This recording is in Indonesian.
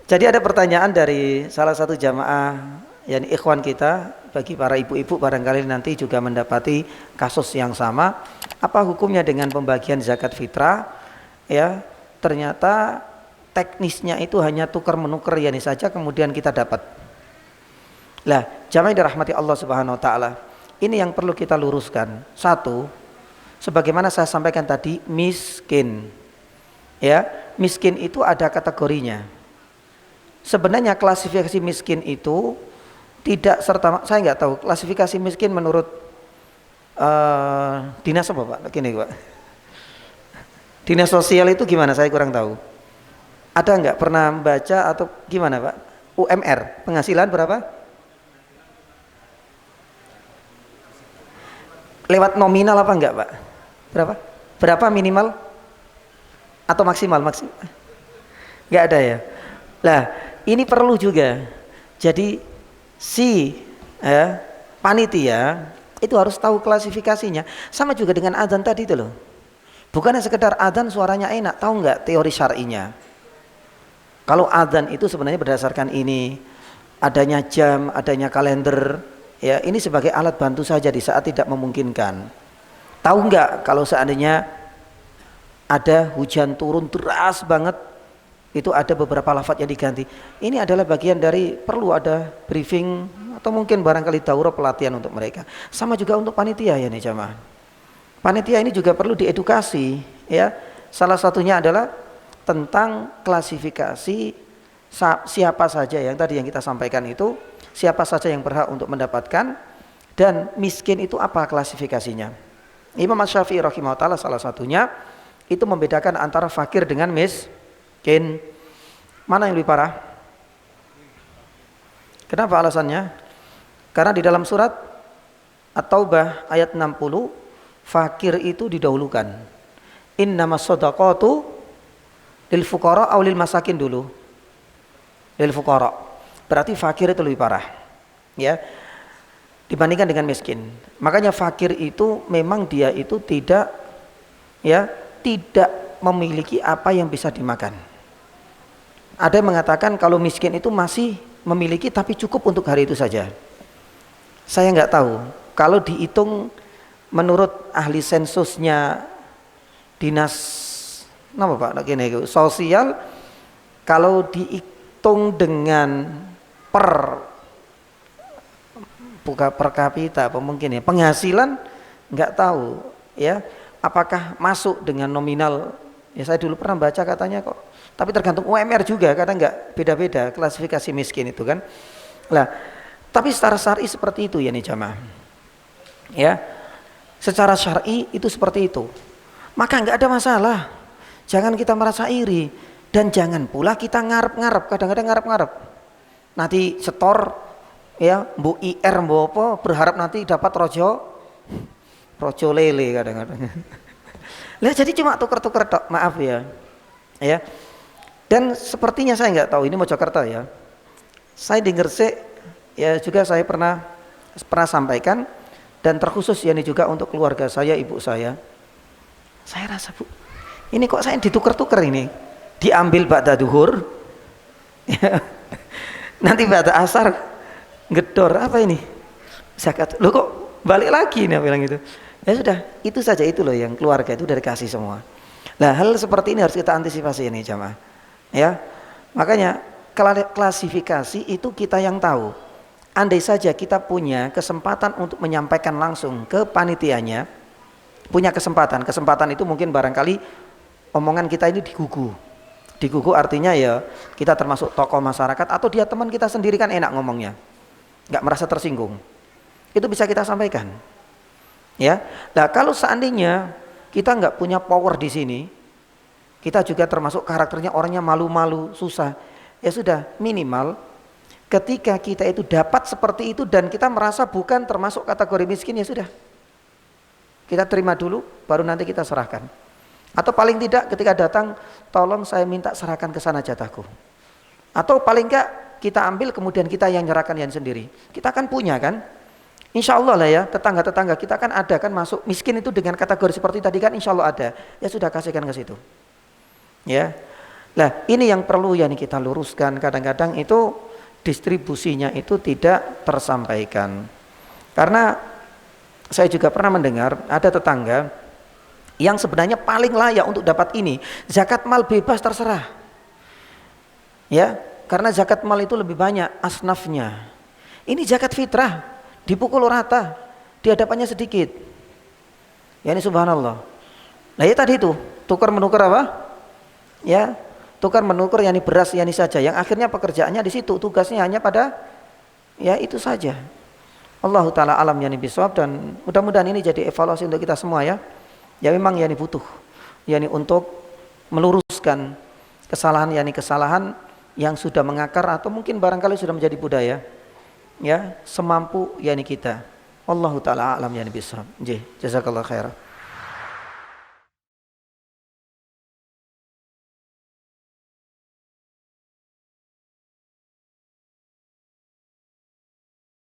Jadi ada pertanyaan dari salah satu jamaah, yakni ikhwan kita, bagi para ibu-ibu barangkali nanti juga mendapati kasus yang sama. Apa hukumnya dengan pembagian zakat fitrah? Ya, ternyata teknisnya itu hanya tukar menukar yani saja kemudian kita dapat. Lah, jamaah yang dirahmati Allah Subhanahu wa taala. Ini yang perlu kita luruskan. Satu, sebagaimana saya sampaikan tadi, miskin. Ya, miskin itu ada kategorinya. Sebenarnya klasifikasi miskin itu tidak serta, saya nggak tahu klasifikasi miskin menurut dinas apa Pak? Gini Pak, dinas sosial itu gimana? Saya kurang tahu. Ada nggak pernah baca atau gimana Pak? UMR penghasilan berapa? Lewat nominal apa enggak Pak? Berapa? Berapa minimal atau maksimal? Maksimal? Nggak ada ya. Lah, ini perlu juga. Jadi si panitia itu harus tahu klasifikasinya. Sama juga dengan adzan tadi itu loh. Bukannya sekedar adzan suaranya enak, tahu nggak teori syar'inya? Kalau adzan itu sebenarnya berdasarkan ini, adanya jam, adanya kalender, ya ini sebagai alat bantu saja di saat tidak memungkinkan. Tahu nggak kalau seandainya ada hujan turun deras banget, itu ada beberapa lafaz yang diganti. Ini adalah bagian dari perlu ada briefing atau mungkin barangkali daurah pelatihan untuk mereka. Sama juga untuk panitia ya nih jamaah. Panitia ini juga perlu diedukasi ya. Salah satunya adalah tentang klasifikasi siapa saja yang tadi yang kita sampaikan itu, siapa saja yang berhak untuk mendapatkan, dan miskin itu apa klasifikasinya. Imam Asy-Syafi'i rahimahullah taala salah satunya itu membedakan antara fakir dengan miskin. Mana yang lebih parah? Kenapa alasannya? Karena di dalam surat At-Taubah ayat 60, fakir itu didahulukan. Innamas shadaqatu lil fuqara aw lil masakin dulu. Lil fuqara. Berarti fakir itu lebih parah. Ya. Dibandingkan dengan miskin. Makanya fakir itu memang dia itu tidak memiliki apa yang bisa dimakan. Ada yang mengatakan kalau miskin itu masih memiliki tapi cukup untuk hari itu saja. Saya nggak tahu. Kalau dihitung menurut ahli sensusnya dinas sosial, kalau dihitung dengan per kapita apa mungkin ya penghasilan, nggak tahu ya apakah masuk dengan nominal. Ya saya dulu pernah baca katanya kok, tapi tergantung UMR juga, kadang nggak beda-beda klasifikasi miskin itu kan. Lah, tapi secara syar'i seperti itu ya nih jamaah. Ya, secara syar'i itu seperti itu. Maka nggak ada masalah. Jangan kita merasa iri dan jangan pula kita ngarep-ngarep. Kadang-kadang ngarep-ngarep. Nanti setor ya, bu IR bu apa berharap nanti dapat rojo lele kadang-kadang. Lah jadi cuma tuker-tuker tok, maaf ya. Ya. Dan sepertinya saya nggak tahu ini Mojokerto ya. Saya di Gresik ya juga saya pernah sampaikan, dan terkhusus ya ini juga untuk keluarga saya, ibu saya. Saya rasa Bu, ini kok saya ditukar-tukar ini. Diambil ba'da duhur. Ya. Nanti ba'da asar gedor apa ini? Zakat. Loh kok balik lagi nih bilang gitu. Ya sudah, itu saja itu loh yang keluarga itu dari kasih semua. Nah, hal seperti ini harus kita antisipasi ini jamaah. Ya. Makanya klasifikasi itu kita yang tahu. Andai saja kita punya kesempatan untuk menyampaikan langsung ke panitianya, punya kesempatan itu mungkin barangkali omongan kita ini digugu. Digugu artinya ya kita termasuk tokoh masyarakat atau dia teman kita sendiri kan enak ngomongnya, nggak merasa tersinggung. Itu bisa kita sampaikan. Ya, nah kalau seandainya kita nggak punya power di sini, kita juga termasuk karakternya orangnya malu-malu, susah. Ya sudah, minimal ketika kita itu dapat seperti itu dan kita merasa bukan termasuk kategori miskin, ya sudah. Kita terima dulu, baru nanti kita serahkan. Atau paling tidak ketika datang, tolong saya minta serahkan ke sana jatahku. Atau paling enggak kita ambil kemudian kita yang nyerahkan yang sendiri. Kita kan punya kan? Insya Allah lah ya, tetangga-tetangga kita kan ada kan masuk miskin itu dengan kategori seperti tadi kan insya Allah ada. Ya sudah kasihkan ke situ. Ya. Nah, ini yang perlu yani kita luruskan. Kadang-kadang itu distribusinya itu tidak tersampaikan. Karena saya juga pernah mendengar ada tetangga yang sebenarnya paling layak untuk dapat ini, zakat mal bebas terserah. Ya, karena zakat mal itu lebih banyak asnafnya. Ini zakat fitrah dipukul rata, di hadapannya sedikit. Ya ini subhanallah. Nah ya tadi itu tukar menukar apa? Ya, tukar menukar yani beras yani saja. Yang akhirnya pekerjaannya di situ, tugasnya hanya pada ya itu saja. Allahu taala alam yani bisawab, dan mudah-mudahan ini jadi evaluasi untuk kita semua ya. Ya memang yani butuh yani untuk meluruskan kesalahan yani kesalahan yang sudah mengakar atau mungkin barangkali sudah menjadi budaya. Ya, semampu yani kita. Wallahu taala alam yani bisawab. Jazakallahu khairan.